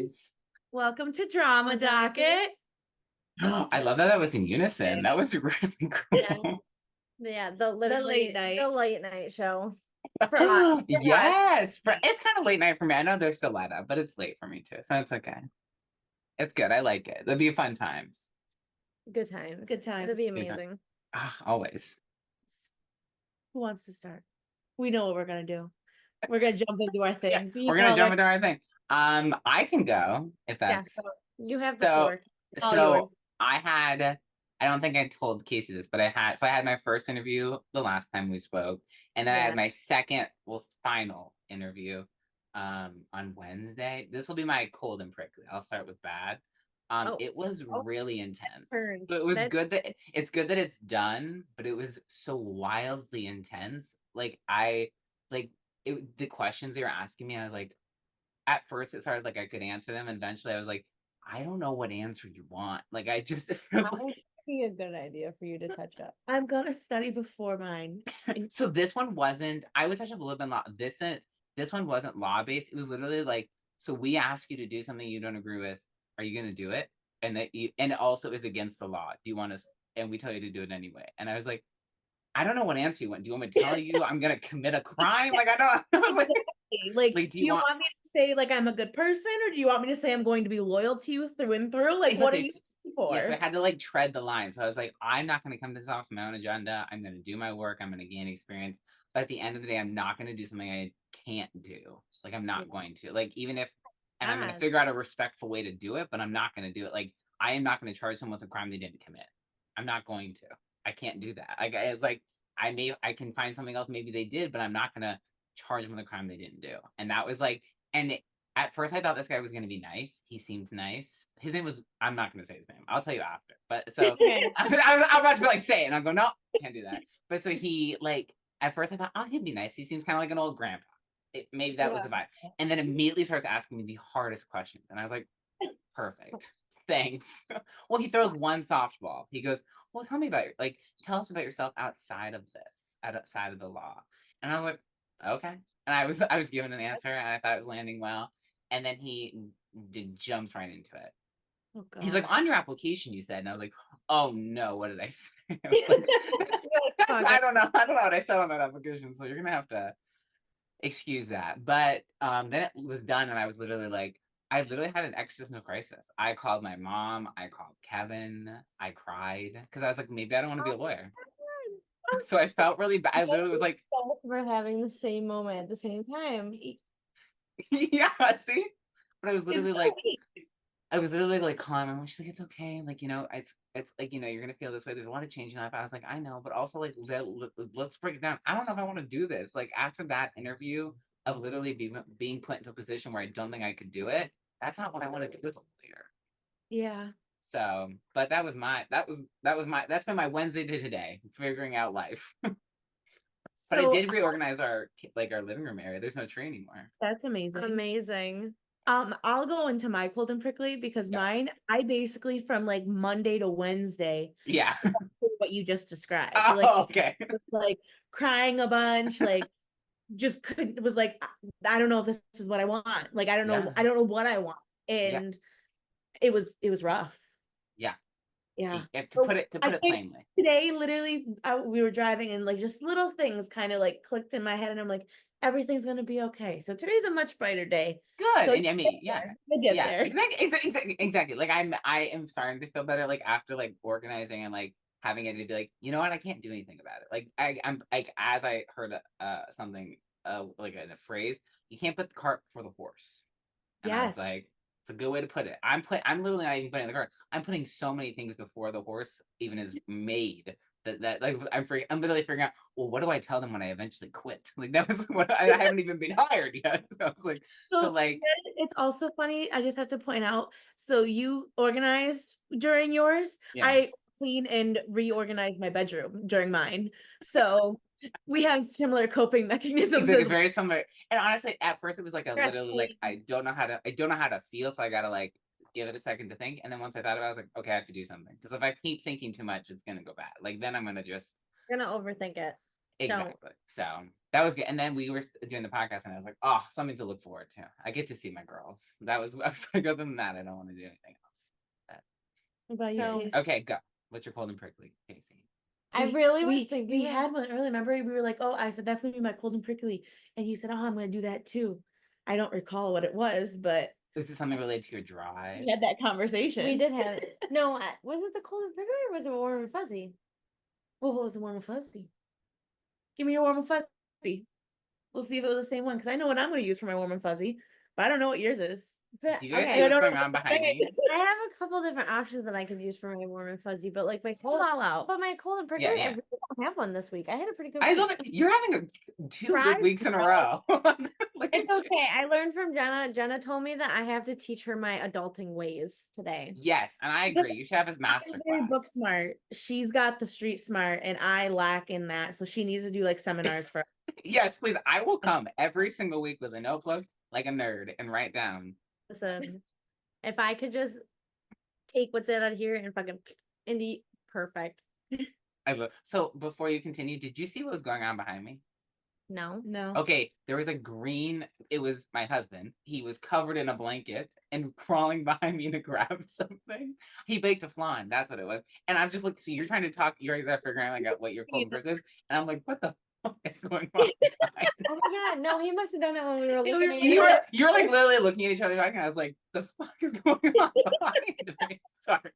guys. Welcome to Drama Docket. I love that that was in unison. That was really Yeah. cool. Yeah, the late night show for us. Yes, it's kind of late night for me. I know there's still light up, but it's late for me too, so it's okay. It's good. I like it. It'll be fun times. Good times. Good times. It'll be Good time. amazing. Always. Who wants to start? We know what we're gonna do. We're gonna jump into our things. We're gonna jump into our thing. I can go if that's so you have the floor. So I don't think I told Casey this, but I had my first interview the last time we spoke, and then I had my second, final interview on Wednesday. This will be my cold and prickly. I'll start with bad. It was really intense. So it was good that it's done, but it was so wildly intense. The questions they were asking me, I was like, at first it started like I could answer them, and eventually I was like, I don't know what answer you want. Like I just it feels That would be a good idea for you to touch up. I'm gonna study before mine. So this one wasn't. I would touch up a little bit on law. This one wasn't law based. It was literally like, so we ask you to do something you don't agree with. Are you gonna do it? And and it also is against the law. Do you want us? And we tell you to do it anyway. And I was like, I don't know what answer you want. Do you want me to tell you I'm gonna commit a crime? Like I don't. I was like do you want me to say like I'm a good person, or do you want me to say I'm going to be loyal to you through and through? Like what are you for? Yeah, so I had to like tread the line. So I was like, I'm not going to come to this office with my own agenda. I'm going to do my work. I'm going to gain experience. But at the end of the day, I'm not going to do something I can't do. Like I'm not going to. Like even if, and I'm going to figure out a respectful way to do it, but I'm not going to do it. Like I am not going to charge someone with a crime they didn't commit. I'm not going to. I can't do that. Like it's like I can find something else maybe they did, but I'm not going to charge them with a crime they didn't do. And that was like, at first, I thought this guy was going to be nice. He seemed nice. His name was, I'm not going to say his name. I'll tell you after. But so I'm about to be like, say it. And I'll go, no, can't do that. But so he, like, at first I thought, oh, he'd be nice. He seems kind of like an old grandpa. Maybe that was the vibe. And then immediately starts asking me the hardest questions. And I was like, perfect. Thanks. Well, he throws one softball. He goes, well, tell us about yourself outside of this, outside of the law. And I was like, okay. And I was given an answer, and I thought it was landing well. And then he jumps right into it. Oh, God. He's like, on your application, you said, and I was like, oh no, what did I say? I was like, I don't know what I said on that application, so you're gonna have to excuse that. But then it was done, and I was literally like, I literally had an existential crisis. I called my mom, I called Kevin, I cried because I was like, maybe I don't want to be a lawyer. So I felt really bad. I literally was like, we're having the same moment at the same time. Yeah, see? But I was literally like calm. She's like, it's okay. Like, it's like, you're gonna feel this way. There's a lot of change in life. I was like, I know, but also like let's break it down. I don't know if I want to do this. Like after that interview of literally being put into a position where I don't think I could do it, that's not what I want to do as a lawyer. Yeah. So, but that's been my Wednesday to today, figuring out life. But I did reorganize our living room area. There's no tree anymore. That's amazing. Amazing. I'll go into my cold and prickly because mine, I basically from like Monday to Wednesday. Yeah. What you just described. Oh, okay. Like crying a bunch, like just was like, I don't know if this is what I want. Like I don't know what I want. And it was rough. Yeah. Yeah. To put it plainly. Today, literally, we were driving and like just little things kind of like clicked in my head, and I'm like, everything's gonna be okay. So today's a much brighter day. Good. So and I mean, there. Exactly. Like I am starting to feel better. Like after like organizing and like having it to be like, you know what, I can't do anything about it. Like I'm like, as I heard something like in a phrase, you can't put the cart before the horse. And I was like, it's a good way to put it. I'm literally not even putting the cart. I'm putting so many things before the horse even is made that like I'm literally figuring out, well, what do I tell them when I eventually quit? Like that was what I haven't even been hired yet. So I was like, so like it's also funny. I just have to point out. So you organized during yours. Yeah. I clean and reorganize my bedroom during mine. So we have similar coping mechanisms. It's very similar. And honestly, at first it was like literally like I don't know how to feel, so I gotta like give it a second to think. And then once I thought about it, I was like, okay, I have to do something. Because if I keep thinking too much, it's gonna go bad. Like then I'm gonna overthink it. Exactly. So that was good. And then we were doing the podcast, and I was like, oh, something to look forward to. I get to see my girls. I was like, other than that, I don't want to do anything else. What about you, So- Casey? Okay, go. What's your cold and prickly, Casey? I really was we thinking that. had one earlier. Remember, we were like, "Oh," I said, "That's gonna be my cold and prickly," and you said, "Oh, I'm gonna do that too." I don't recall what it was, but Was this something related to your drive? we had that conversation. We did have it. No, was it the cold and prickly or was it warm and fuzzy? Well, what was the warm and fuzzy? Give me your warm and fuzzy. We'll see if it was the same one, because I know what I'm gonna use for my warm and fuzzy, but I don't know what yours is. But, Do you guys okay, see what's I don't going know on what behind to me? I have a couple different options that I could use for my warm and fuzzy, but like my cold, All out. but my cold and prickly, Yeah, yeah. I really don't have one this week. I had a pretty good I week. love it. You're having two good Right? weeks in a row. Look It's at you. okay. I learned from Jenna. Jenna told me that I have to teach her my adulting ways today. Yes, and I agree. You should have his I'm master very book class. smart. She's got the street smart, and I lack in that. So she needs to do like seminars for. Yes, please. I will come every single week with a notebook, like a nerd, and write down. Listen, if I could just take what's in here and fucking indie perfect. I love. So before you continue, did you see what was going on behind me? No. No. Okay, there was a green. It was my husband. He was covered in a blanket and crawling behind me to grab something. He baked a flan. That's what it was. And I'm just like, so you're trying to talk. You're exactly figuring out what your cold and prickly is, and I'm like, what the fuck is going on? Oh my god, no, he must have done it when we were Yeah, looking at You're like literally looking at each other talking. I was like, the fuck is going on behind me? Sorry.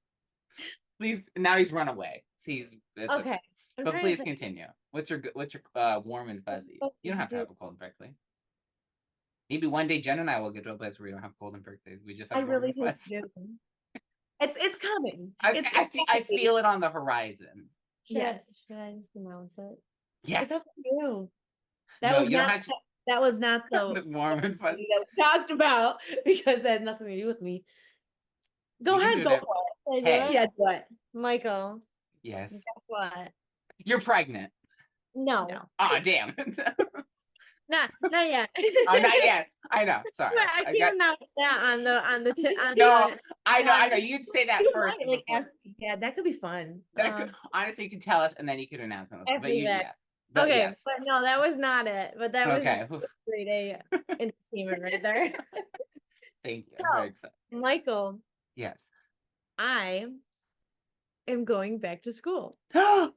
Please. Now he's run away. So it's Okay. I'm But trying please to think. continue. What's your warm and fuzzy? You don't have to have a cold and prickly. Maybe one day Jen and I will get to a place where we don't have cold and prickly. We just I have warm really and do. fuzzy. It's coming. I feel it on the horizon. Yes. Should I just announce it? Yes. It's up to you. That No, was you don't not. have to- That was not The the warm and fuzzy. that we talked about because that had nothing to do with me. Go You can ahead, do go that. for Should I do Hey. it. it? Yeah, do it. Michael, Yes. guess what? You're pregnant. No, No. Oh damn. not yet. Oh, not yet. I know. Sorry. But I can't announce that on the No, the I know. You'd say that You first. might, like, before- after- yeah, that could be fun. that could, honestly, you could tell us, and then you could announce it. After But you, that. yeah. But okay, yes. but no, that was not it. But that was Okay. great entertainment right there. Thank you. I'm very excited. Michael, Yes. I am going back to school.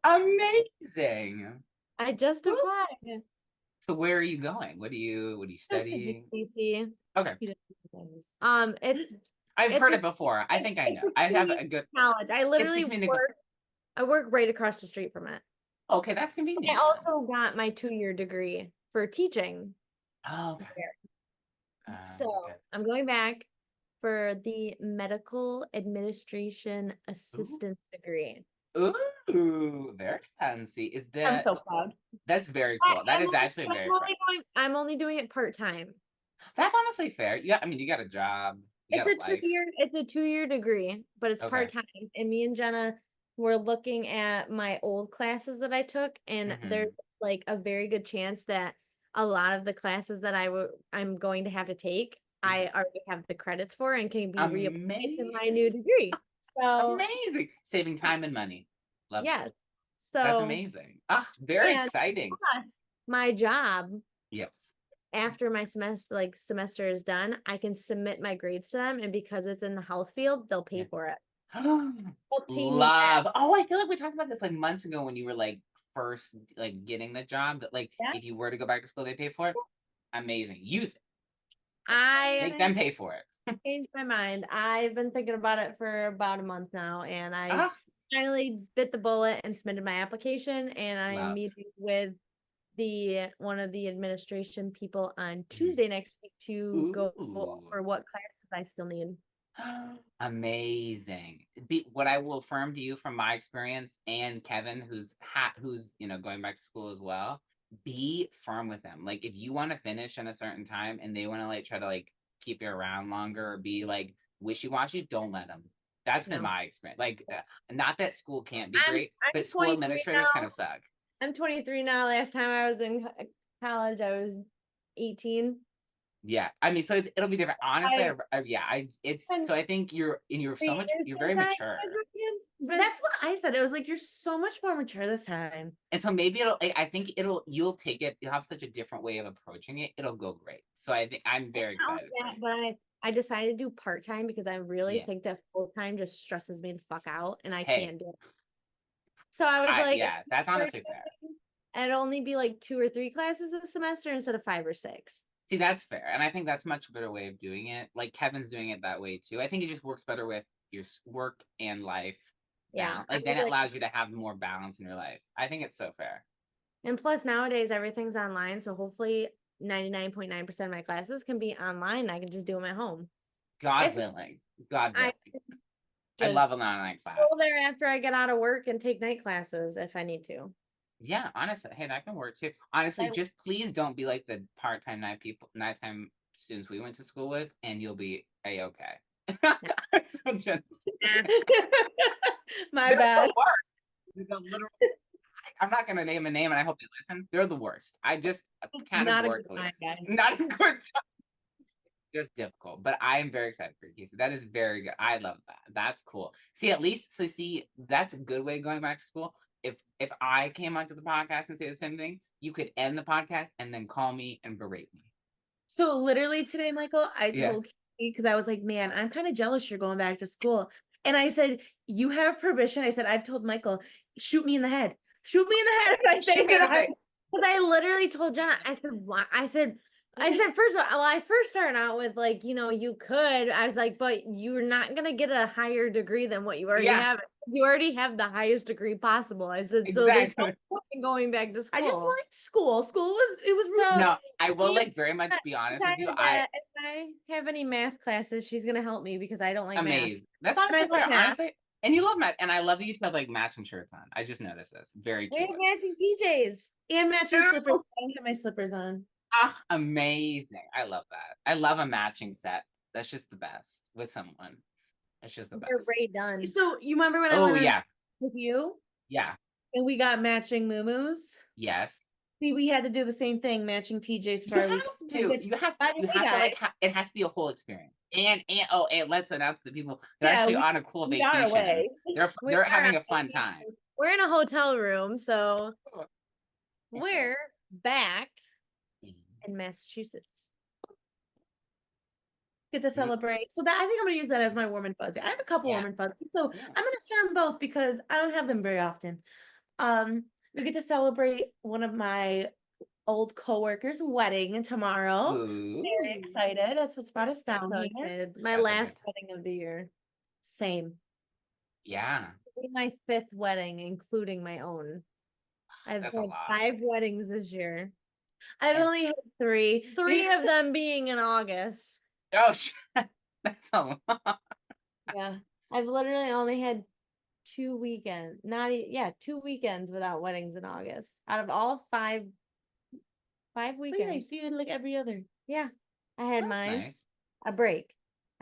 Amazing. I just Woo. applied. So where are you going? What are you Just to studying? UCC. Okay. It's I've It's heard a- it before. I think I it's know. a I have a community good college. I literally community work. I work right across the street from it. okay, that's convenient. I also got my 2-year degree for teaching. Oh, okay. So okay. I'm going back for the medical administration assistance degree. Ooh, very fancy. Is I'm that so proud. that's very cool. That is actually very fun. I'm only doing it part-time. That's honestly fair. Yeah, I mean you got a job. You It's got a life. 2-year degree, but it's Okay. part-time. And me and Jenna were looking at my old classes that I took, and Mhm. there's like a very good chance that a lot of the classes that I'm going to have to take, I already have the credits for and can be reapplied to my new Amazing. degree. So Amazing. Saving time and money. Love it. yes. That's So amazing. Ah, very and exciting. plus my job Yes. after my semester is done, I can submit my grades to them, and because it's in the health field, they'll pay Yeah. for it. They'll pay me Love. back. Oh, I feel like we talked about this like months ago when you were like first like getting the job that like Yeah. if you were to go back to school they pay for it. Amazing. Use it. I Make them pay for it. changed my mind. I've been thinking about it for about a month now, and I Ah, finally bit the bullet and submitted my application. And I am Love. meeting with one of the administration people on Tuesday next week to go Ooh. over what classes I still need. Amazing. What I will affirm to you from my experience and Kevin, who's going back to school as well, be firm with them. Like if you want to finish in a certain time and they want to like try to like keep you around longer or be like wishy-washy, don't let them. That's been No. my experience. Like not that school can't be I'm- great, I'm but school 23 administrators now. kind of suck. I'm 23 now. Last time I was in college, I was 18. Yeah, I mean, so it'll be different. Honestly, I- I it's And so I think you're so 3 much years you're very since I mature. graduated. But that's what I said. It was like, you're so much more mature this time. And so maybe I think you'll take it, you'll have such a different way of approaching it. It'll go great. So I think I'm very excited. Yeah, but I decided to do part-time because I really Yeah. think that full-time just stresses me the fuck out and I Hey. can't do it. So I was like, yeah, that's honestly fair. it'd only be like 2 or 3 classes a semester instead of 5 or 6. See, that's fair. And I think that's a much better way of doing it. Like Kevin's doing it that way too. I think it just works better with your work and life. Yeah. Like then it allows you to have more balance in your life. I think it's so fair. And plus nowadays everything's online. So hopefully 99.9% of my classes can be online. I can just do them at home. God willing. God willing. I love an online class. Go there after I get out of work and take night classes if I need to. Yeah, honestly, hey, that can work too. Honestly, just please don't be like the part-time nighttime students we went to school with, and you'll be a-okay. My bad. The worst. I'm not gonna name a name, and I hope they listen. They're the worst. I just not a good time, guys. Not a good time. Just difficult, but I am very excited for you, Casey. That is very good. I love that. That's cool. See, at least that's a good way of going back to school. If I came onto the podcast and say the same thing, you could end the podcast and then call me and berate me. So literally today, Michael, I told Casey, because I was like, man, I'm kind of jealous you're going back to school. And I said, you have permission. I said, I've told Michael, shoot me in the head. Shoot me in the head. I say that. Because I literally told Jenna, I said, what? I said, first of all, I first started out with like, you could. I was like, but you're not going to get a higher degree than what you already have. You already have the highest degree possible. I said, so there's no point going back to school. I just liked school. It was really no, I will like very much be honest with you. If I have any math classes, she's going to help me because I don't like math. That's honestly fair, honestly. And you love math. And I love that you have like matching shirts on. I just noticed this. Very cute. We have matching PJs. And matching slippers. I don't have my slippers on. Ah, amazing. I love that. I love a matching set. That's just the best with someone. It's just the best. They're right done. So you remember when I went with you? Yeah. And we got matching muumuus? Yes. See, we had to do the same thing, matching PJs for our week. You have to like it has to be a whole experience. And let's announce to the people they're actually on a cool vacation. They're having a fun time. We're in a hotel room, so we're back in Massachusetts. Get to celebrate. So that I think I'm gonna use that as my warm and fuzzy. I have a couple warm and fuzzy, so I'm gonna share them both because I don't have them very often. We get to celebrate one of my old coworkers' wedding tomorrow. Ooh. Very excited. That's what's brought us down here. Excited. My last wedding of the year. Same. Yeah. My 5th wedding, including my own. I've had 5 weddings this year. I've only had 3. 3 of them being in August. Oh, that's a lot. Yeah. I've literally only had 2 weekends. 2 weekends without weddings in August. Out of all 5 weekends. So you had like every other. Yeah. I had mine, a break.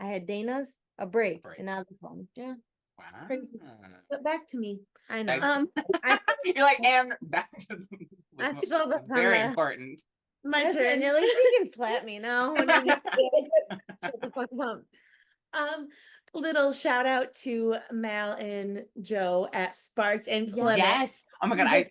I had Dana's, a break. And now this one. Yeah. Wow. Crazy. But back to me. I know. You're like, and back to that's still the very important. My turn. At least you can slap me now. When you shut the fuck up. Little shout out to Mal and Joe at Sparked and Plymouth. Yes. Oh my god. I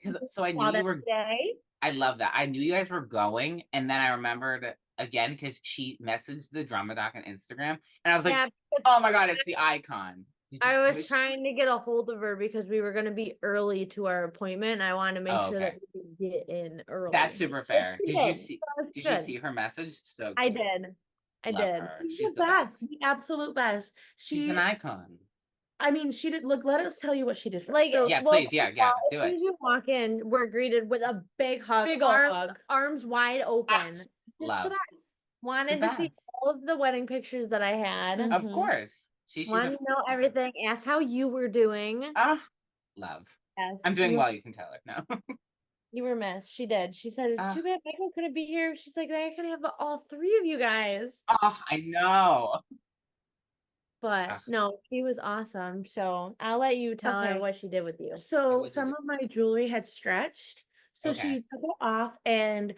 knew you were. Today. I love that. I knew you guys were going, and then I remembered again because she messaged the Drama Doc on Instagram, and I was like, "Oh my god, it's the icon." I was trying to get a hold of her because we were going to be early to our appointment. I wanted to make sure that we could get in early. That's super fair. Did you see her message? So cool. I did. She's the best. The absolute best. She's an icon. I mean, she did. Look, let us tell you what she did. Please, do it. As soon as you walk in, we're greeted with a big hug, arms wide open. Love. Wanted to see all of the wedding pictures that I had. Of course. She's wanted to know everything. Asked how you were doing. Love. Yes, I'm doing well. You can tell her. No. You were missed. She did. She said, it's too bad Michael couldn't be here. She's like, I could have all 3 of you guys. Oh, I know. But no, she was awesome. So I'll let you tell her what she did with you. So some of my jewelry had stretched. So she took it off and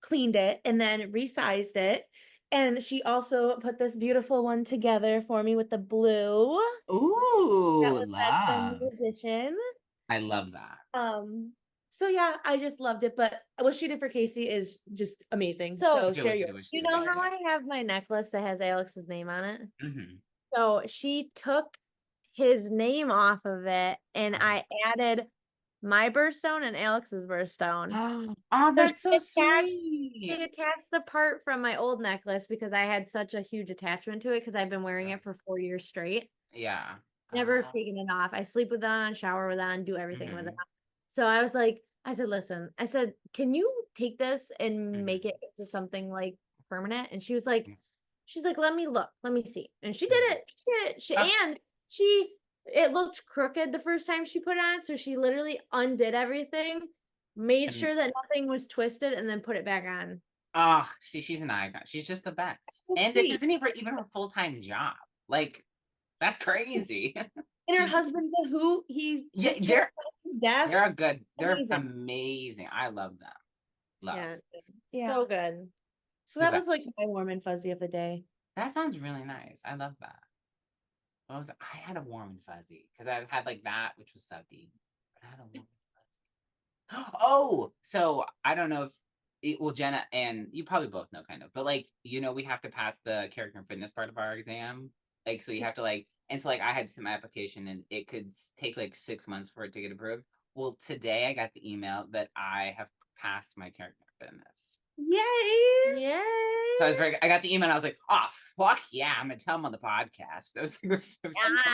cleaned it and then resized it. And she also put this beautiful one together for me with the blue. That Ooh, was that the love. musician. I love that. So yeah, I just loved it. But what she did for Casey is just amazing. So- So I can't share wait to your. do what she You did know with how Casey. I have my necklace that has Alex's name on it? Mhm. So she took his name off of it, and Uh-huh. I added my birthstone and Alex's birthstone. Oh, that's so she sweet. attached a part from my old necklace because I had such a huge attachment to it because I've been wearing Yeah. it for 4 years straight. Yeah. Never taken it off. I sleep with it on, shower with it on, do everything with it Mhm. on. So I was like, I said, listen, I said, can you take this and make it into something like permanent? And she was like, Mhm. she's like, let me look, let me see. And she did Mhm. it. She did it. Ah. It looked crooked the first time she put it on. So she literally undid everything, made And- sure that nothing was twisted, and then put it back on. Oh, she's an icon. She's just the best. So And this sweet. isn't even her full-time job. Like, that's crazy. And her husband, who he Yeah, just they're that's a good. They're amazing. amazing. I love them. Love. Yeah, so good. So The that was like best. my warm and fuzzy of the day. That sounds really nice. I love that. I had a warm and fuzzy because I've had like that, which was subdy. But I had a warm and fuzzy. Oh, so I don't know if well, Jenna, and you probably both know kind of, but like, we have to pass the character and fitness part of our exam. Like, so you have to like, and so like I had to submit my application and it could take like 6 months for it to get approved. Well, today I got the email that I have passed my character and fitness. Yay! Yay! So I got the email and I was like, oh, fuck yeah, I'm gonna tell him on the podcast. It was so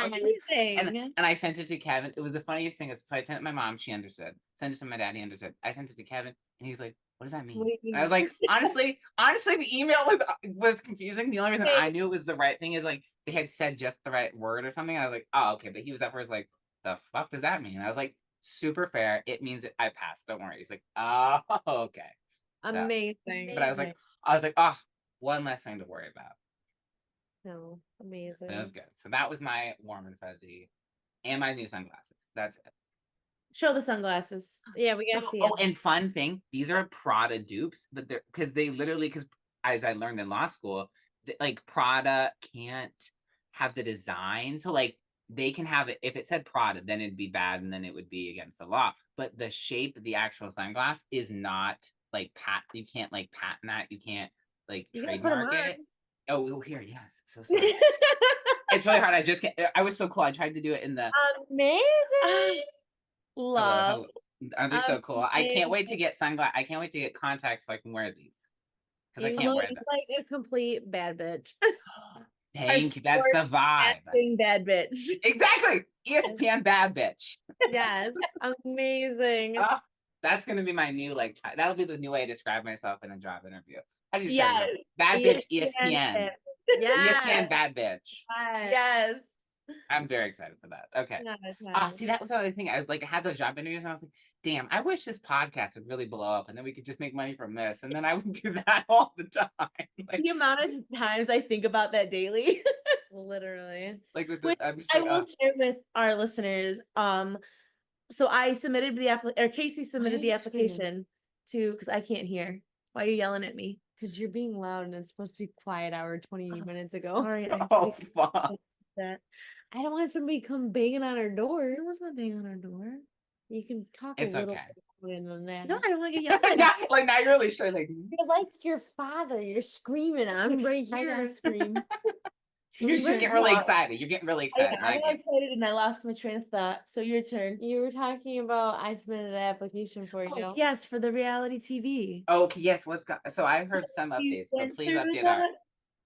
Amazing. and I sent it to Kevin. It was the funniest thing. So I sent it to my mom, she understood. Sent it to my dad, he understood. I sent it to Kevin and he's like, what does that mean? And I was like, honestly, the email was confusing. The only reason I knew it was the right thing is like they had said just the right word or something. I was like, oh, okay. But he was at first like, the fuck does that mean? And I was like, super fair. It means that I passed. Don't worry. He's like, oh, okay. So, Amazing. but I was like, oh, one less thing to worry about. No, amazing. That was good. So that was my warm and fuzzy, and my new sunglasses. That's it. Show the sunglasses. Yeah, we gotta see. Oh, and fun thing, these are Prada dupes, but they're because as I learned in law school, like Prada can't have the design, so like they can have it if it said Prada, then it'd be bad, and then it would be against the law. But the shape of the actual sunglass is not like you can't like patent that. You can't like trademark it. Oh, here, yes. So sorry. It's really hard. I was so cool. I tried to do it in the amazing. Love. Aren't they so cool? I can't wait to get sunglasses. I can't wait to get contacts so I can wear these. Because I can't wear them. Like a complete bad bitch. Thank you. That's the vibe. Bad bitch. Exactly. ESPN bad bitch. Yes. Amazing. Oh, that's gonna be my new that'll be the new way I describe myself in a job interview. How do you say it? Bad bitch ESPN. Yes. ESPN bad bitch. Yes. I'm very excited for that. Okay. No, See, that was the other thing. I was like, I had those job interviews and I was like, damn, I wish this podcast would really blow up and then we could just make money from this. And then I would do that all the time. Like, The amount of times I think about that daily. literally. Like with Which I will share with our listeners. So I submitted Casey submitted the application because I can't hear. Why are you yelling at me? Because you're being loud and it's supposed to be quiet hour 20 minutes ago. Sorry. oh fuck. That. I don't want somebody to come banging on our door. It was not banging on our door. You can talk It's a little okay. bit than that. No, I don't want to get yelled at. Like now you're really straight like You're like your father. You're screaming. I'm right I here. gotta scream. you're just getting really excited. You're getting really excited. I got excited and I lost my train of thought. So your turn. You were talking about I submitted an application for you. Oh, yes, for the reality TV. Okay, yes, so I heard some updates, but please update our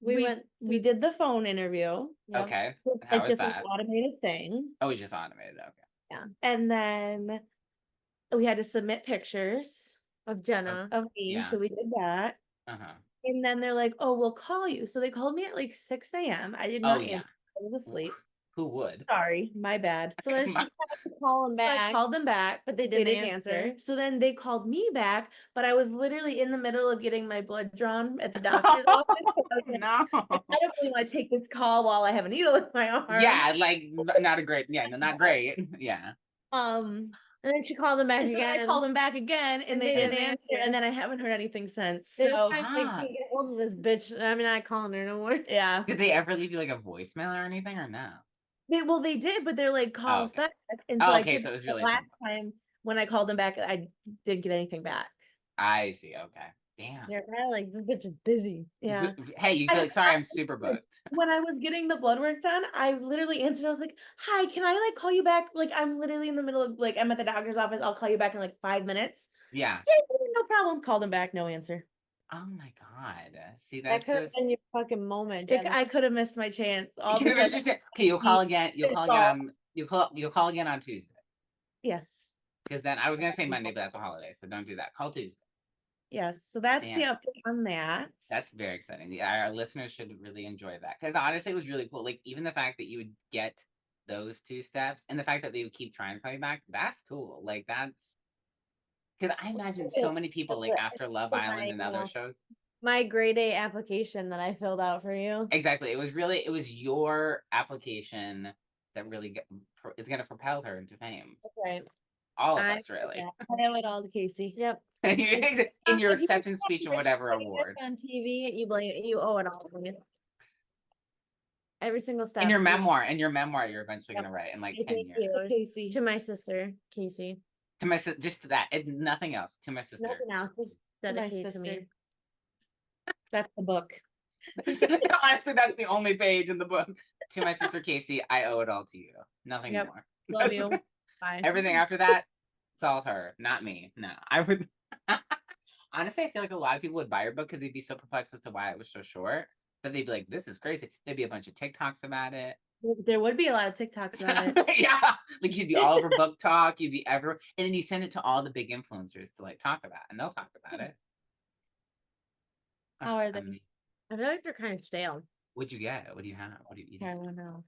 We did the phone interview. Yep. okay. It's How like was just that? an automated thing. Oh, it's just automated. Okay. And then we had to submit pictures Of Jenna. of me. Yeah. So we did that. Uh-huh. And then they're like, oh, we'll call you. So they called me at like 6 a.m. I did not answer. I was asleep. Who would? Sorry, my bad. So then she had to call him So I back. called them back, but they they didn't didn't answer. answer. So then they called me back, but I was literally in the middle of getting my blood drawn at the doctor's office. So I was like, No. I don't really want to take this call while I have a needle in my arm. Yeah, like not a great. Yeah, no, not great. Yeah. And then she called him back So again. I called them back again, and they didn't answer. And then I haven't heard anything since. They So were trying to, like, hold of this bitch. I'm not calling her no more. Yeah. Did they ever leave you like a voicemail or anything or no? They did, but they're like, call us okay. back. And so Oh, I okay, could so it was the really last simple. time when I called them back, I didn't get anything back. I see. Okay. Damn. You're kind of like, this bitch is busy. Yeah. Hey, you feel like, sorry, I'm super booked. When I was getting the blood work done, I literally answered. I was like, "Hi, can I like call you back? Like, I'm literally in the middle of like I'm at the doctor's office. I'll call you back in like 5 minutes." Yeah. Yeah, no problem. Called him back, no answer. Oh my God. See, That that's could have just. been your fucking moment, Like, Jenna. I could have missed my chance. All Okay, because you'll call again. You'll it's call again all- on. You'll call again on Tuesday. yes, Because then I was gonna say Monday, but that's a holiday, so don't do that. Call Tuesday. yes. So that's the Damn. update on that. That's very exciting. Yeah, our listeners should really enjoy that because honestly, it was really cool. Like even the fact that you would get those 2 steps, and the fact that they would keep trying to call you back. That's cool. Like that's because I imagine so many people like after Love Island and other shows. My grade A application that I filled out for you. Exactly. It was your application that really is going to propel her into fame. Right. All of us, really. I owe it all to Casey. Yep. In your acceptance speech or whatever award. On TV, you owe it all to me. Every single step. In your memoir, you're eventually going to write in like 10 years. To Casey. To my sister, Casey. To my sister, just that, and nothing else. To my sister. Nothing else. Just To my dedicated to me. sister. That's the book. Honestly, that's the only page in the book. To my sister Casey, I owe it all to you. Nothing Yep. more. Love you. Bye. Everything after that, it's all her, not me. No, I would. Honestly, I feel like a lot of people would buy your book because they'd be so perplexed as to why it was so short that they'd be like, "This is crazy." There'd be a bunch of TikToks about it. There would be a lot of TikToks about it. Yeah, like you'd be all over book talk. You'd be everywhere, and then you send it to all the big influencers to like talk about, and they'll talk about it. How are they? I feel like they're kind of stale. What'd you get? What do you have? What do you eat? I don't know.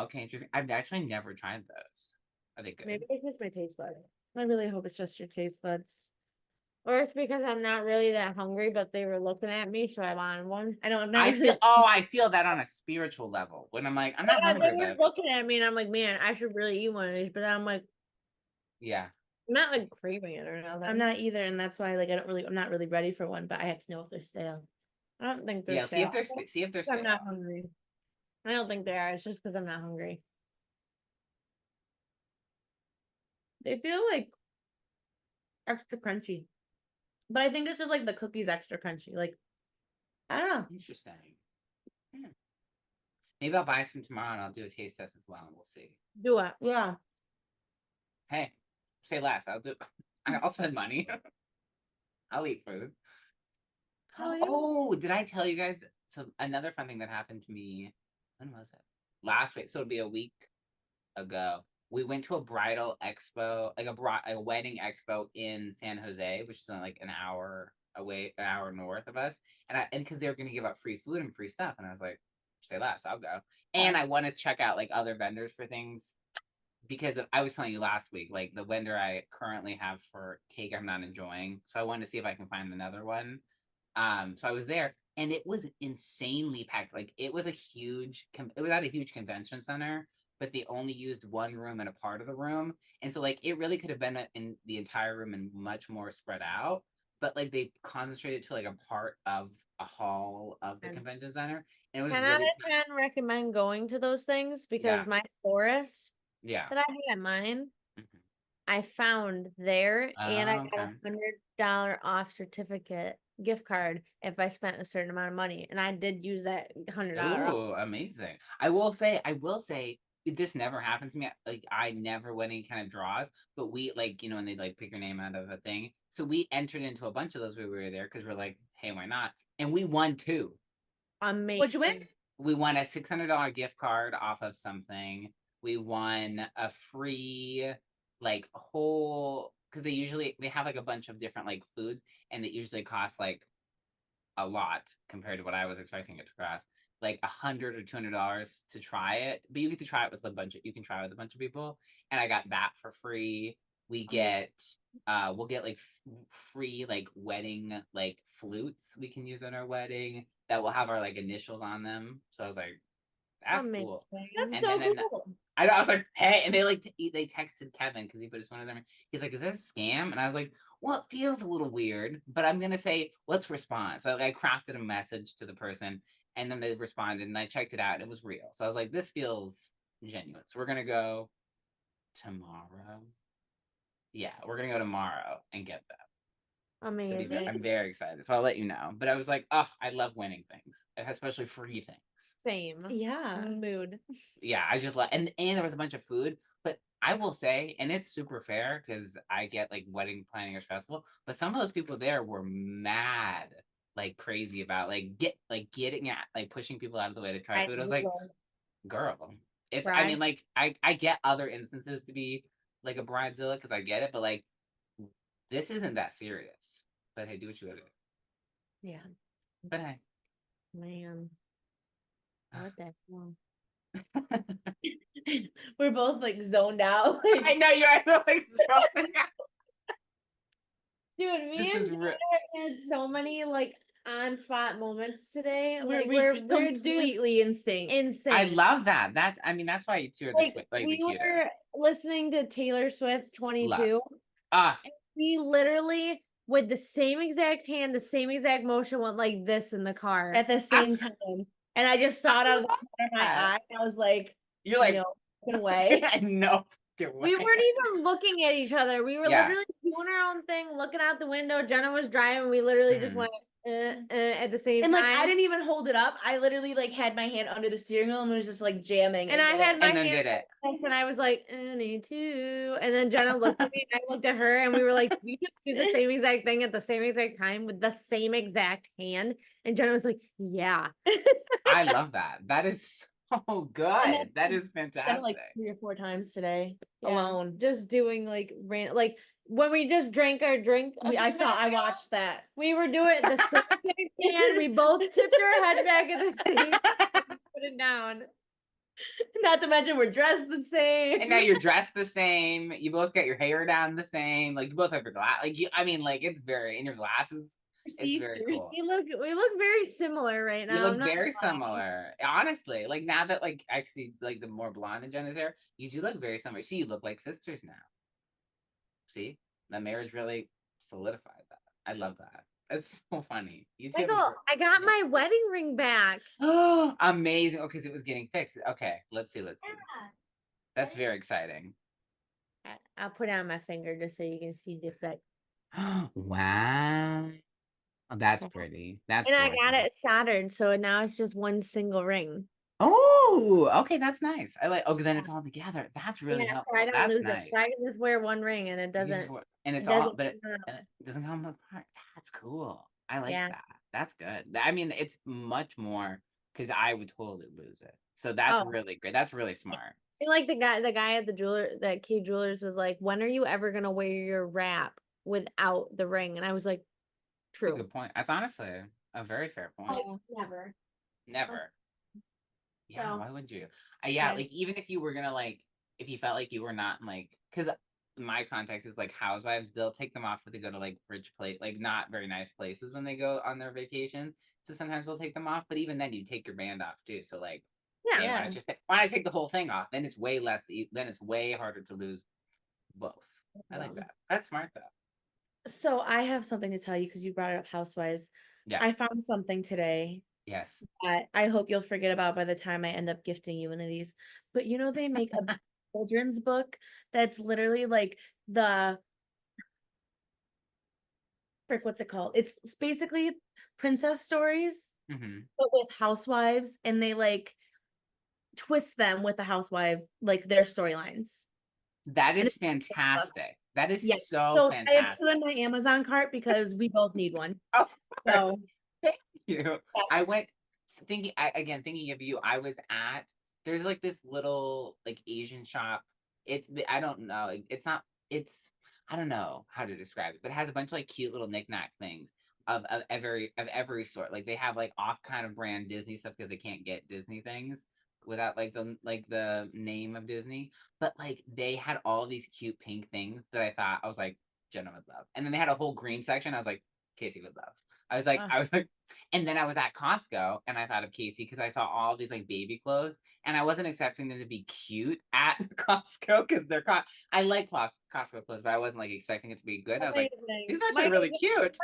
Okay, interesting. I've actually never tried those. Are they good? Maybe it's just my taste bud. I really hope it's just your taste buds. Or it's because I'm not really that hungry, but they were looking at me, so I wanted one. I don't I know. I feel that on a spiritual level when I'm like, I'm not hungry. They were looking at me, and I'm like, man, I should really eat one of these. But then I'm like, yeah, I'm not like craving it or nothing. I'm not either, and that's why like I'm not really ready for one, but I have to know if they're stale. I don't think they're yeah. stale. See if they're I'm stale. not hungry. I don't think they are. It's just because I'm not hungry. They feel like extra crunchy. But I think it's just like the cookies extra crunchy. Like, I don't know. Interesting. Maybe I'll buy some tomorrow and I'll do a taste test as well, and we'll see. Do it. Yeah. Hey, say less. I'll spend money. I'll eat food. Oh, yeah. Oh, did I tell you guys? So another fun thing that happened to me. When was it? Last week. So it'd be a week ago. We went to a bridal expo, like a wedding expo in San Jose, which is like an hour away, an hour north of us. And because they were going to give out free food and free stuff, and I was like, say less, I'll go. And I wanted to check out like other vendors for things because I was telling you last week, like the vendor I currently have for cake, I'm not enjoying. So I wanted to see if I can find another one. So I was there, and it was insanely packed. Like it was at a huge convention center, but they only used one room and a part of the room. And so like it really could have been in the entire room and much more spread out. But like they concentrated to like a part of a hall of the convention center. And it was 10 out of 10 recommend going to those things because my florist that I had at mine, I found there, and I got $100 off certificate gift card if I spent a certain amount of money, and I did use that $100 off. Oh, amazing. I will say this never happened to me. Like I never went any kind of draws, but we like, and they like pick your name out of a thing. So we entered into a bunch of those when we were there because we're like, hey, why not? And we won 2. Amazing. What'd you win? We won a $600 gift card off of something. We won a free like whole, because they have like a bunch of different like foods, and it usually costs like a lot compared to what I was expecting it to cost, like $100 or $200 to try it. But you get to try it with you can try it with a bunch of people, and I got that for free. We'll get like free like wedding like flutes we can use at our wedding that will have our like initials on them. So I was like, That's cool. That's And so then cool. I was like, hey, and they texted Kevin because he put his phone in his arm. He's like, is that a scam? And I was like, well, it feels a little weird, but I'm gonna say, let's respond. So I crafted a message to the person, and then they responded, and I checked it out, and it was real. So I was like, this feels genuine. So we're gonna go tomorrow. Yeah, we're gonna go tomorrow and get them. Amazing. I'm very excited. So I'll let you know. But I was like, oh, I love winning things, especially free things. Same. Yeah. Mood. Yeah, I just love, and there was a bunch of food, but I will say, and it's super fair because I get like wedding planning or stressful, but some of those people there were mad, like crazy about getting at like pushing people out of the way to try food. I was like, girl, it's I mean, like I get other instances to be like a bridezilla because I get it, but like this isn't that serious. But hey, do what you gotta do. Yeah. But hey. Man. What the hell? We're both like zoned out. I know you're like zoning out. Dude, me This and is Jennifer had so many like on spot moments today. We're completely insane. Insane. I love that. That's why you two are the we the were cutest. listening to Taylor Swift 22. Ah, We literally with the same exact hand, the same exact motion went like this in the car. At the same time. And I just saw it out of the corner of my eye. I was like, you're like, no fucking way. no fucking way. We weren't even looking at each other. We were literally doing our own thing, looking out the window. Jenna was driving. We literally just went at the same time. And like I didn't even hold it up. I literally like had my hand under the steering wheel and was just like jamming. And I had my hand did it. And I was like, me too. And then Jenna looked at me and I looked at her and we were like, we just do the same exact thing at the same exact time with the same exact hand. And Jenna was like, yeah. I love that. That is so good. That is fantastic. Like 3 or 4 times today alone. Just doing like like when we just drank our drink. I watched that. We were doing the same hand. We both tipped our head back at the same time, put it down. Not to mention we're dressed the same. And now you're dressed the same. You both got your hair down the same. Like you both have your glass. It's very in your glasses. It's very cool. We look very similar right now. You look very similar. Honestly, like now that like I see like the more blonde in Jenna's hair, you do look very similar. See, you look like sisters now. See, that marriage really solidified that. I love that. It's so funny. You two I got my wedding ring back. Oh, amazing. Okay, so it was getting fixed. Okay, let's see. That's very exciting. I'll put it on my finger just so you can see the effect. Wow. Oh, that's pretty. That's and gorgeous. I got it soldered, so now it's just one single ring. Oh, okay, that's nice. I like. Okay, then it's all together. That's really helpful. I don't that's lose nice. it. So I can just wear one ring, and it doesn't. And it's all, but it doesn't come apart. That's cool. I like that. That's good. I mean, it's much more because I would totally lose it. So that's really great. That's really smart. Like the guy at the jeweler, that Kay Jewelers was like, "When are you ever gonna wear your wrap without the ring?" And I was like, "True." That's a good point. That's honestly a very fair point. Never. Yeah, why wouldn't you? Like even if you were gonna like, if you felt like you were not like, because my context is like housewives, they'll take them off if they go to like rich like not very nice places when they go on their vacations. So sometimes they'll take them off, but even then you take your band off too. So like, why not take the whole thing off? Then it's way less. Then it's way harder to lose both. I like that. That's smart though. So I have something to tell you because you brought it up, housewives. Yeah, I found something today. Yes. That I hope you'll forget about by the time I end up gifting you one of these. But they make a children's book that's literally like what's it called? It's basically princess stories, but with housewives, and they like twist them with the housewife, like their storylines. That is fantastic. That is so fantastic. I have 2 in my Amazon cart because we both need one. Oh, so thank you. Yes. I went thinking of you. I was at there's like this little like Asian shop. I don't know. I don't know how to describe it, but it has a bunch of like cute little knickknack things of every sort. Like they have like off kind of brand Disney stuff because they can't get Disney things without like the name of Disney. But like they had all these cute pink things that I was like, Jenna would love. And then they had a whole green section. I was like, Casey would love. I was like, and then I was at Costco and I thought of Casey because I saw all these like baby clothes and I wasn't expecting them to be cute at Costco because I like Costco clothes, but I wasn't like expecting it to be good. I was like, these are actually really cute.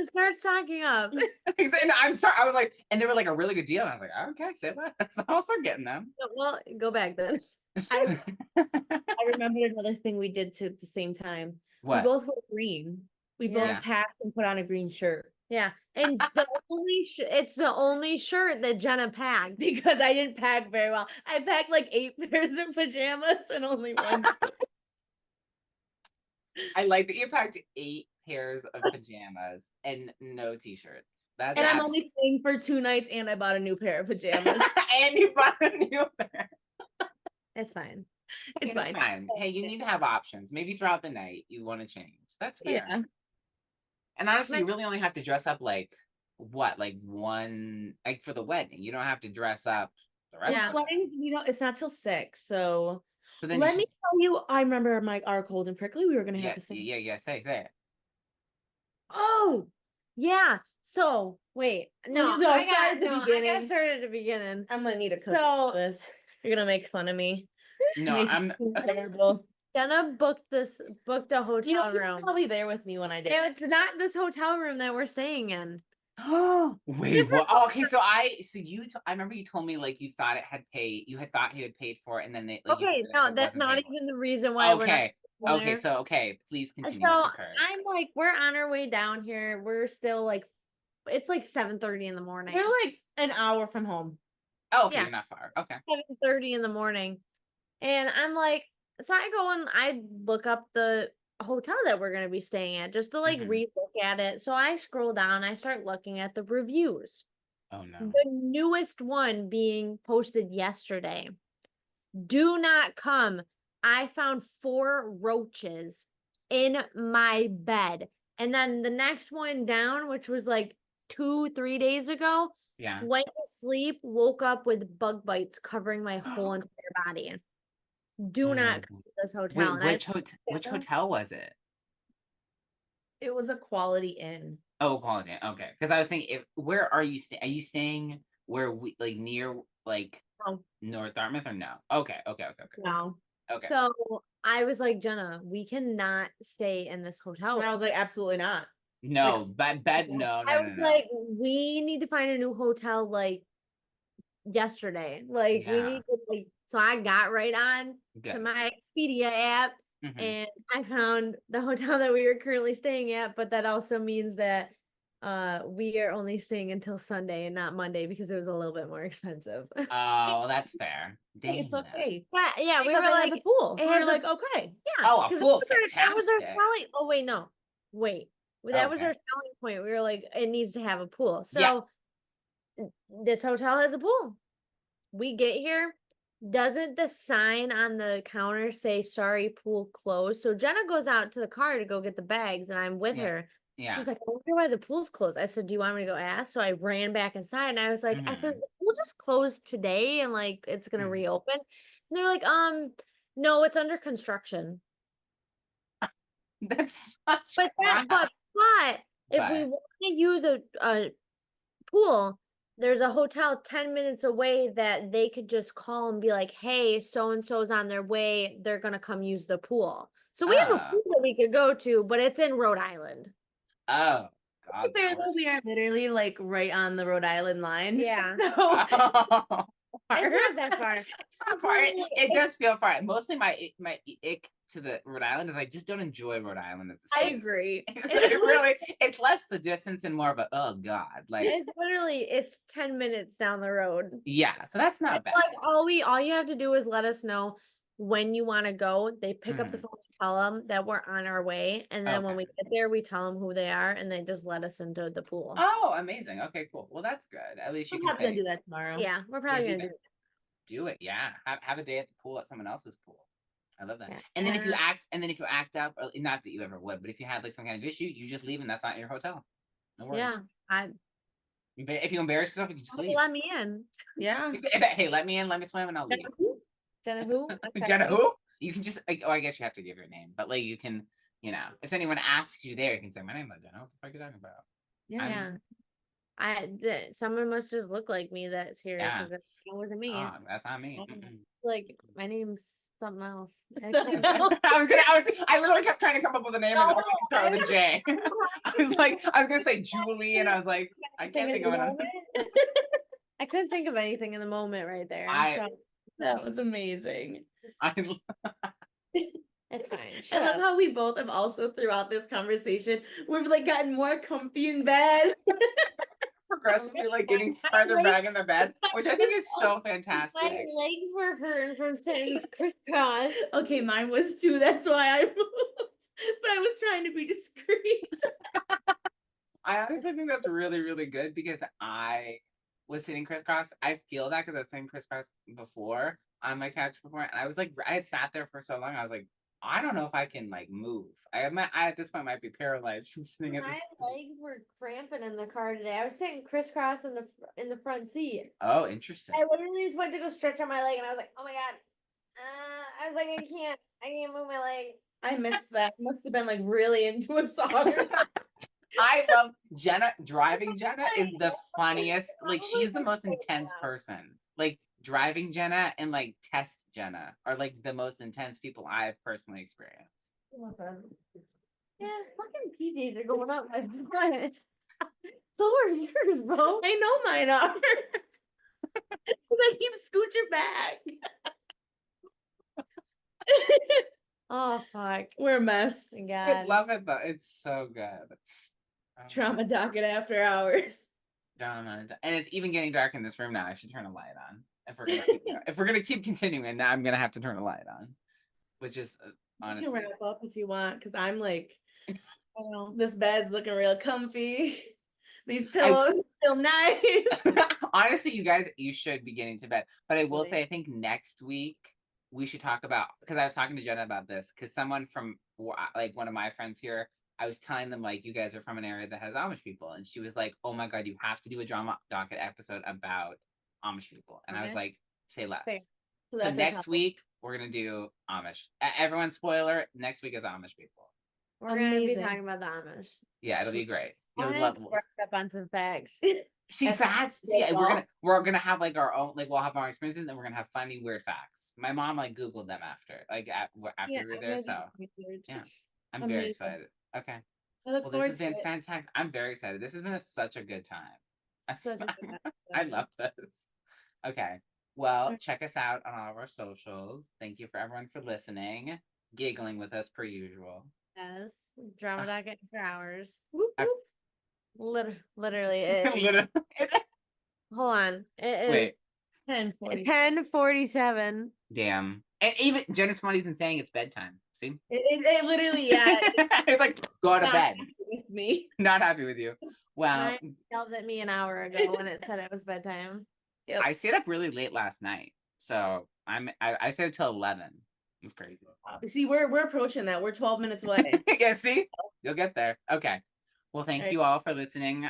Start stocking up. And I'm sorry, I was like, and they were like a really good deal. And I was like, okay, say that. So I'll start getting them. Well, go back then. I remembered another thing we did at the same time. What? We both wore green. We both Yeah. packed and put on a green shirt. Yeah, and it's the only shirt that Jenna packed. Because I didn't pack very well. I packed like 8 pairs of pajamas and only one. I like that you packed 8 pairs of pajamas and no t-shirts. And I'm only staying for 2 nights and I bought a new pair of pajamas. And you bought a new pair. It's fine. It's fine. Hey, you need to have options. Maybe throughout the night you want to change. That's fair. Yeah. And honestly, you really only have to dress up like what? Like one, like for the wedding. You don't have to dress up the rest of the wedding, it's not till 6. So then let me tell you, I remember our cold and prickly. We were gonna have to say. Yeah, say it. Oh, yeah. So wait, no, I got started at the beginning. I'm gonna need a cook for this. You're gonna make fun of me. No, I'm terrible. Jenna booked a hotel room. You're probably there with me when I did. It's not this hotel room that we're staying in. Wait, what? Oh, okay, I remember you told me like you thought you had thought he had paid for it, and then they. Like, okay, no, that's not even the reason why. Okay, please continue. So I'm like, we're on our way down here. We're still like, it's like 7:30 in the morning. We're like an hour from home. Oh, okay, you're not far. Okay. 7:30 in the morning, and I'm like, so I go and I look up the hotel that we're going to be staying at just to like re-look at it. So I scroll down, I start looking at the reviews. Oh no. The newest one being posted yesterday. Do not come. I found 4 roaches in my bed. And then the next one down, which was like 2-3 days ago, went to sleep, woke up with bug bites covering my whole entire body. Do not come to this hotel. Wait, which hotel was it? It was a Quality Inn. Oh, Quality Inn. Okay, because I was thinking, where are you staying? Are you staying where we like near like North Dartmouth or no? Okay. No. Okay. So I was like, Jenna, we cannot stay in this hotel. And I was like, absolutely not. No, bed. No. I was like, we need to find a new hotel like yesterday. Like we need to like. So I got right on to my Expedia app and I found the hotel that we are currently staying at, but that also means that we are only staying until Sunday and not Monday because it was a little bit more expensive. Oh, that's fair. Dang, it's okay. Yeah, we were like a pool. So we were like, okay. Yeah. Oh, a pool, fantastic. That was our selling. Oh wait, no. Wait. That was our selling point. We were like, it needs to have a pool. So this hotel has a pool. We get here. Doesn't the sign on the counter say sorry, pool closed? So Jenna goes out to the car to go get the bags and I'm with her. Yeah. She's like, I wonder why the pool's closed. I said, do you want me to go ask? So I ran back inside and I was like, I said, the pool just closed today and like it's gonna reopen. And they're like, no, it's under construction. That's but if we want to use a pool, there's a hotel 10 minutes away that they could just call and be like, hey, so-and-so's on their way. They're going to come use the pool. So we have a pool that we could go to, but it's in Rhode Island. Oh, God. We are literally like right on the Rhode Island line. Yeah. So it's not that far. It's not far. It does feel far. Mostly my ick to the Rhode Island is I just don't enjoy Rhode Island as a state. I agree. It's less the distance and more of a oh God. Like it's 10 minutes down the road. Yeah, so that's not bad. Like all you have to do is let us know when you want to go. They pick up the phone and tell them that we're on our way, and then when we get there, we tell them who they are, and they just let us into the pool. Oh, amazing! Okay, cool. Well, that's good. At least we're probably gonna do that tomorrow. Yeah, we're probably gonna do that. Do it. Yeah, have a day at the pool at someone else's pool. I love that. Yeah. And then if you act up, not that you ever would, but if you had like some kind of issue, you just leave and that's not your hotel. No worries. Yeah, if you embarrass yourself, you just leave. Let me in. Yeah. Hey, let me in. Let me swim, and I'll leave. Jenna who? Jenna who? You can just. I guess you have to give your name, but like you can, if anyone asks you there, you can say, "My name is Jenna." What the fuck are you talking about? Yeah. Someone must just look like me that's here Yeah. because it wasn't me. That's not me. Mm-mm. Like my name's something else. I literally kept trying to come up with a name and it only start with a J. I was gonna say Julie, and I was like, I can't think of it. I couldn't think of anything in the moment right there. That was amazing. It's fine. I love how we both have also throughout this conversation, we've like gotten more comfy in bed. Progressively like getting farther back in the bed, which I think is so fantastic. My legs were hurting from sitting crisscross. Okay, mine was too. That's why I moved. But I was trying to be discreet. I honestly think that's really, really good because I was sitting crisscross. I feel that because I was sitting crisscross before on my couch before, and I was like, I had sat there for so long. I was like, I don't know if I can like move. I at this point might be paralyzed from sitting at this. My legs were cramping in the car today. I was sitting crisscross in the front seat. Oh, interesting. I literally just went to go stretch on my leg, and I was like, oh my god. I was like, I can't move my leg. I missed that. Must have been like really into a song. I love Jenna. Driving Jenna is the funniest. Like, she's the most intense person. Like, driving Jenna and like test Jenna are like the most intense people I've personally experienced. Yeah, fucking PJs are going up my butt. So are yours, bro. I know mine are. Because I keep scooching back. Oh fuck. We're a mess. My I God. love it though. It's so good. Trauma docket after hours. Drama, and it's even getting dark in this room now. I should turn a light on if we're gonna keep continuing. Now I'm gonna have to turn a light on, which is honestly. You can wrap up if you want, because I'm like, I don't know, this bed's looking real comfy. These pillows feel nice. Honestly, you guys, you should be getting to bed. But I will say, I think next week we should talk about, because I was talking to Jenna about this, because someone from like one of my friends here, I was telling them like, you guys are from an area that has Amish people, and she was like, oh my god, you have to do a drama docket episode about Amish people. And I was like, say less. Fair. So next week we're gonna do Amish. Everyone, spoiler, next week is Amish people. We're gonna be talking about the Amish. Yeah, it'll be great. You'll love brush up on some facts. See, facts. See, we're gonna have like our own, like we'll have our experiences, and we're gonna have funny, weird facts. My mom like Googled them after we were there, so yeah, I'm very excited. Okay, well, this has been fantastic. I'm very excited. This has been such a good time. I love this. Okay, well, check us out on all of our socials. Thank you for everyone for listening, giggling with us per usual. Yes, drama docket for hours. Whoop, whoop. Literally. Hold on. It is 10:47. Damn. And even Jenna's Funny's been saying it's bedtime. See? It literally, yeah. It's like, go to bed. With me. Not happy with you. Well, Mine yelled at me an hour ago when it said it was bedtime. Yep. I stayed up really late last night. So I stayed until 11. It's crazy. See, we're approaching that. We're 12 minutes away. Yeah, see? You'll get there. Okay. Well, thank you all for listening.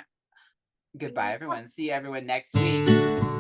Goodbye, everyone. See everyone next week.